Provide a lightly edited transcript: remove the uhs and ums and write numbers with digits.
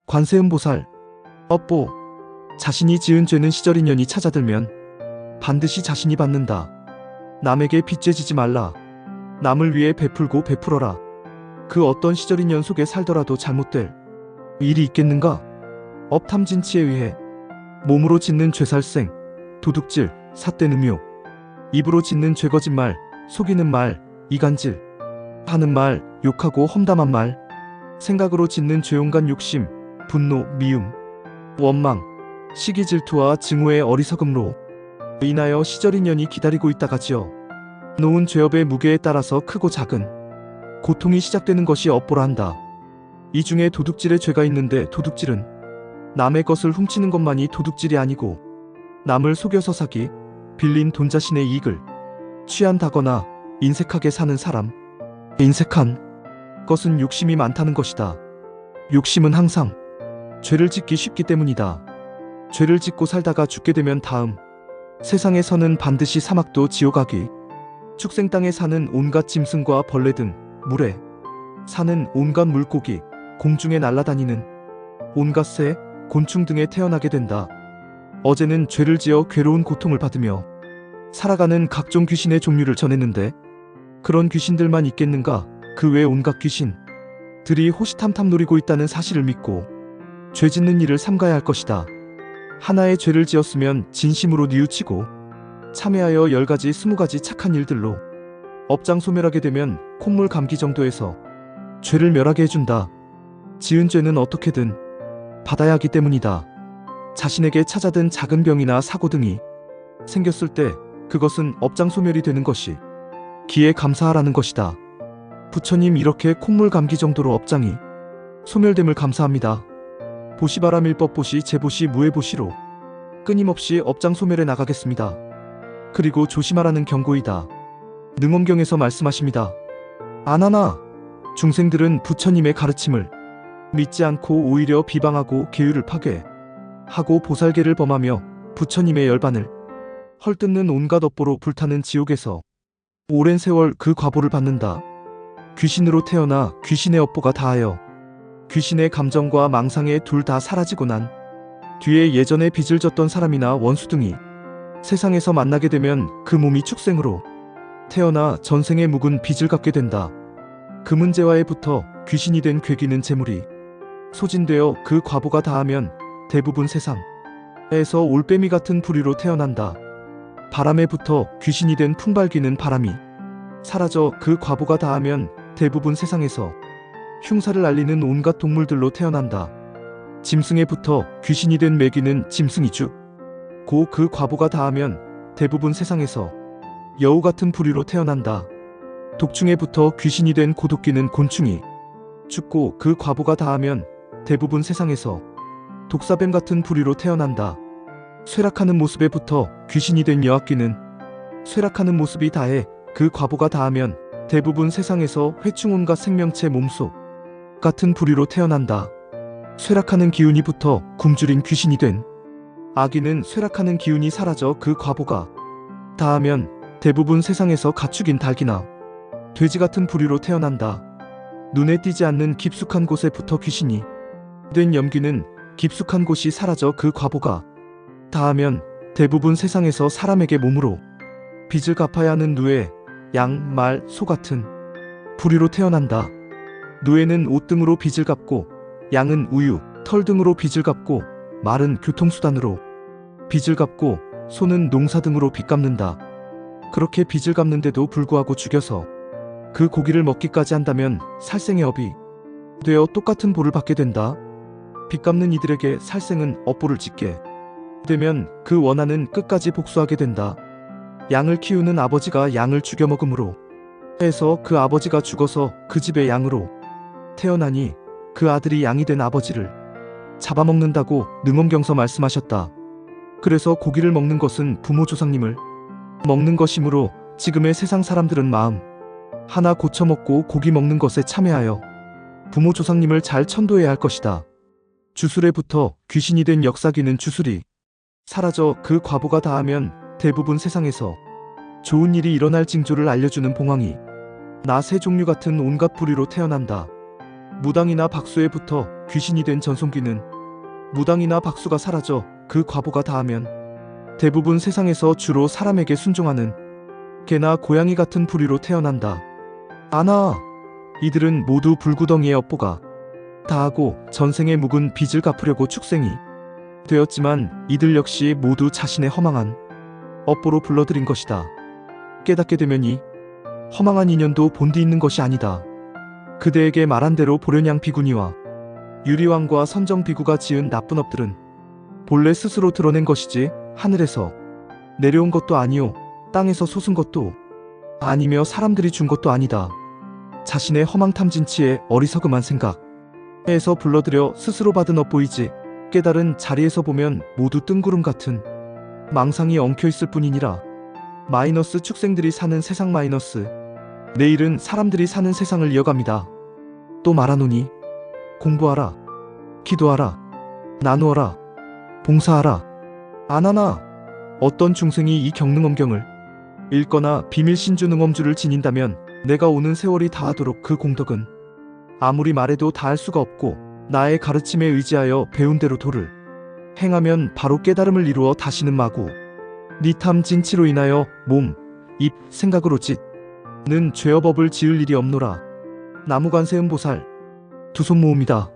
관세음보살. 업보. 자신이 지은 죄는 시절 인연이 찾아들면 반드시 자신이 받는다. 남에게 빚죄 지지 말라. 남을 위해 베풀고 베풀어라. 그 어떤 시절 인연 속에 살더라도 잘못될 일이 있겠는가? 업탐진치에 의해 몸으로 짓는 죄살생, 도둑질, 삿된 음욕, 입으로 짓는 죄 거짓말, 속이는 말, 이간질, 하는 말, 욕하고 험담한 말, 생각으로 짓는 죄용간 욕심, 분노, 미움, 원망, 시기 질투와 증오의 어리석음로 인하여 시절 인연이 기다리고 있다가지요. 놓은 죄업의 무게에 따라서 크고 작은 고통이 시작되는 것이 업보라 한다. 이 중에 도둑질의 죄가 있는데 도둑질은 남의 것을 훔치는 것만이 도둑질이 아니고 남을 속여서 사기, 빌린 돈 자신의 이익을 취한다거나 인색하게 사는 사람. 인색한 것은 욕심이 많다는 것이다. 욕심은 항상 죄를 짓기 쉽기 때문이다. 죄를 짓고 살다가 죽게 되면 다음 세상에서는 반드시 사막도 지옥하기, 축생 땅에 사는 온갖 짐승과 벌레 등 물에 사는 온갖 물고기, 공중에 날아다니는 온갖 새, 곤충 등에 태어나게 된다. 어제는 죄를 지어 괴로운 고통을 받으며 살아가는 각종 귀신의 종류를 전했는데 그런 귀신들만 있겠는가? 그 외 온갖 귀신들이 호시탐탐 노리고 있다는 사실을 믿고 죄 짓는 일을 삼가야 할 것이다. 하나의 죄를 지었으면 진심으로 뉘우치고 참회하여 10가지 20가지 착한 일들로 업장 소멸하게 되면 콧물 감기 정도에서 죄를 멸하게 해준다. 지은 죄는 어떻게든 받아야 하기 때문이다. 자신에게 찾아든 작은 병이나 사고 등이 생겼을 때 그것은 업장 소멸이 되는 것이 기에 감사하라는 것이다. 부처님 이렇게 콧물 감기 정도로 업장이 소멸됨을 감사합니다. 보시바람 일법보시 제보시 무해보시로 끊임없이 업장 소멸해 나가겠습니다. 그리고 조심하라는 경고이다. 능엄경에서 말씀하십니다. 아나나 중생들은 부처님의 가르침을 믿지 않고 오히려 비방하고 계율을 파괴하고 보살계를 범하며 부처님의 열반을 헐뜯는 온갖 업보로 불타는 지옥에서 오랜 세월 그 과보를 받는다. 귀신으로 태어나 귀신의 업보가 다하여 귀신의 감정과 망상에 둘 다 사라지고 난 뒤에 예전에 빚을 졌던 사람이나 원수 등이 세상에서 만나게 되면 그 몸이 축생으로 태어나 전생에 묵은 빚을 갚게 된다. 그 문제와에 붙어 귀신이 된 괴기는 재물이 소진되어 그 과보가 다하면 대부분 세상에서 올빼미 같은 부리로 태어난다. 바람에 붙어 귀신이 된 풍발기는 바람이 사라져 그 과보가 다하면 대부분 세상에서 흉사를 날리는 온갖 동물들로 태어난다. 짐승에 붙어 귀신이 된 매기는 짐승이 죽고 그 과보가 다하면 대부분 세상에서 여우 같은 부리로 태어난다. 독충에 붙어 귀신이 된 고독기는 곤충이 죽고 그 과보가 다하면 대부분 세상에서 독사뱀 같은 부리로 태어난다. 쇠락하는 모습에 붙어 귀신이 된 여악귀는 쇠락하는 모습이 다해 그 과보가 다하면 대부분 세상에서 회충 온갖 생명체 몸속 같은 부리로 태어난다. 쇠락하는 기운이 붙어 굶주린 귀신이 된 아기는 쇠락하는 기운이 사라져 그 과보가 다하면 대부분 세상에서 가축인 닭이나 돼지 같은 부리로 태어난다. 눈에 띄지 않는 깊숙한 곳에 붙어 귀신이 된 염귀는 깊숙한 곳이 사라져 그 과보가 다하면 대부분 세상에서 사람에게 몸으로 빚을 갚아야 하는 누에, 양, 말, 소 같은 부리로 태어난다. 누에는 옷 등으로 빚을 갚고 양은 우유, 털 등으로 빚을 갚고 말은 교통수단으로 빚을 갚고 소는 농사 등으로 빚 갚는다. 그렇게 빚을 갚는데도 불구하고 죽여서 그 고기를 먹기까지 한다면 살생의 업이 되어 똑같은 보를 받게 된다. 빚 갚는 이들에게 살생은 업보를 짓게 되면 그 원한은 끝까지 복수하게 된다. 양을 키우는 아버지가 양을 죽여 먹음으로 해서 그 아버지가 죽어서 그 집의 양으로 태어나니 그 아들이 양이 된 아버지를 잡아먹는다고 능엄경서 말씀하셨다. 그래서 고기를 먹는 것은 부모 조상님을 먹는 것이므로 지금의 세상 사람들은 마음 하나 고쳐먹고 고기 먹는 것에 참회하여 부모 조상님을 잘 천도해야 할 것이다. 주술에 붙어 귀신이 된 역사기는 주술이 사라져 그 과보가 다하면 대부분 세상에서 좋은 일이 일어날 징조를 알려주는 봉황이 나 새 종류 같은 온갖 부리로 태어난다. 무당이나 박수에 붙어 귀신이 된 전송귀는 무당이나 박수가 사라져 그 과보가 다하면 대부분 세상에서 주로 사람에게 순종하는 개나 고양이 같은 부류로 태어난다. 아나, 이들은 모두 불구덩이의 업보가 다하고 전생의 묵은 빚을 갚으려고 축생이 되었지만 이들 역시 모두 자신의 허망한 업보로 불러들인 것이다. 깨닫게 되면 이 허망한 인연도 본디 있는 것이 아니다. 그대에게 말한 대로 보련양 비구니와 유리왕과 선정 비구가 지은 나쁜 업들은 본래 스스로 드러낸 것이지 하늘에서 내려온 것도 아니요 땅에서 솟은 것도 아니며 사람들이 준 것도 아니다. 자신의 허망탐진치에 어리석음한 생각에서 불러들여 스스로 받은 업보이지 깨달은 자리에서 보면 모두 뜬구름 같은 망상이 엉켜있을 뿐이니라. 마이너스 축생들이 사는 세상 마이너스 내일은 사람들이 사는 세상을 이어갑니다. 또 말하노니 공부하라, 기도하라, 나누어라, 봉사하라. 아나나, 어떤 중생이 이 경능엄경을 읽거나 비밀신주능엄주를 지닌다면 내가 오는 세월이 다하도록 그 공덕은 아무리 말해도 다할 수가 없고 나의 가르침에 의지하여 배운 대로 도를 행하면 바로 깨달음을 이루어 다시는 마구 니탐 진치로 인하여 몸, 입, 생각으로 짓는 죄업업을 지을 일이 없노라. 나무관세음보살 두 손 모음이다.